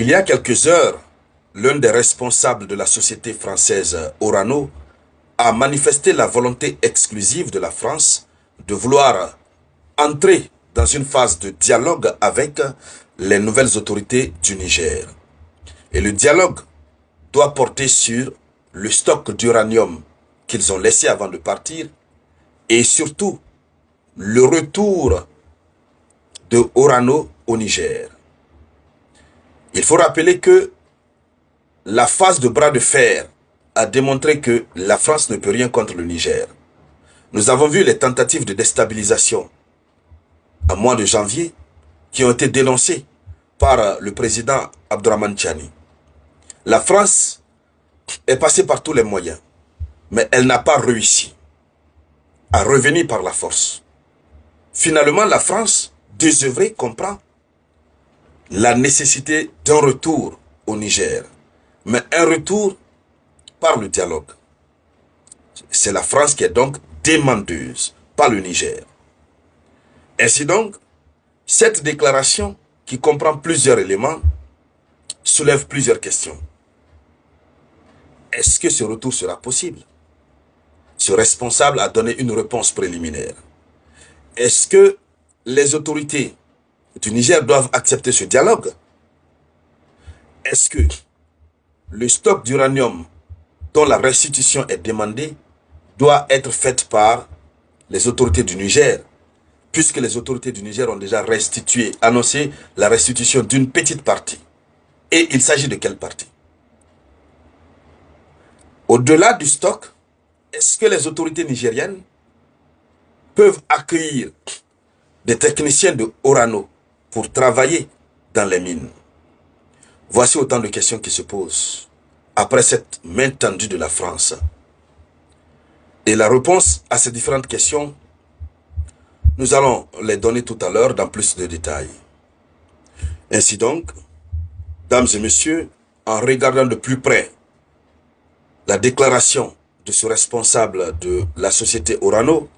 Il y a quelques heures, l'un des responsables de la société française Orano a manifesté la volonté exclusive de la France de vouloir entrer dans une phase de dialogue avec les nouvelles autorités du Niger. Et le dialogue doit porter sur le stock d'uranium qu'ils ont laissé avant de partir et surtout le retour de Orano au Niger. Il faut rappeler que la phase de bras de fer a démontré que la France ne peut rien contre le Niger. Nous avons vu les tentatives de déstabilisation en mois de janvier qui ont été dénoncées par le président Abdourahmane Tchani. La France est passée par tous les moyens, mais elle n'a pas réussi à revenir par la force. Finalement, la France, désœuvrée, comprend la nécessité d'un retour au Niger, mais un retour par le dialogue. C'est la France qui est donc demandeuse, pas le Niger. Ainsi donc, cette déclaration, qui comprend plusieurs éléments, soulève plusieurs questions. Est-ce que ce retour sera possible? Ce responsable a donné une réponse préliminaire. Est-ce que les autorités du Niger doivent accepter ce dialogue? Est-ce que le stock d'uranium dont la restitution est demandée doit être faite par les autorités du Niger, puisque les autorités du Niger ont déjà annoncé la restitution d'une petite partie. Et il s'agit de quelle partie? Au-delà du stock, est-ce que les autorités nigériennes peuvent accueillir des techniciens de Orano pour travailler dans les mines? Voici autant de questions qui se posent après cette main tendue de la France. Et la réponse à ces différentes questions, nous allons les donner tout à l'heure dans plus de détails. Ainsi donc, dames et messieurs, en regardant de plus près la déclaration de ce responsable de la société Orano,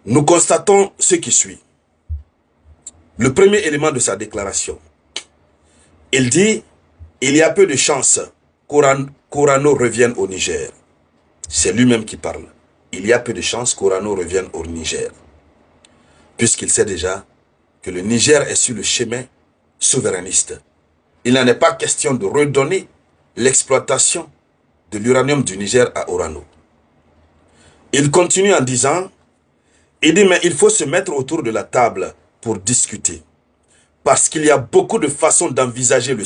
nous constatons ce qui suit. Le premier élément de sa déclaration, il dit « Il y a peu de chances qu'Orano revienne au Niger ». C'est lui-même qui parle. Il y a peu de chances qu'Orano revienne au Niger. Puisqu'il sait déjà que le Niger est sur le chemin souverainiste. Il n'en est pas question de redonner l'exploitation de l'uranium du Niger à Orano. Il continue en disant, il dit, mais il faut se mettre autour de la table pour discuter. Parce qu'il y a beaucoup de façons d'envisager le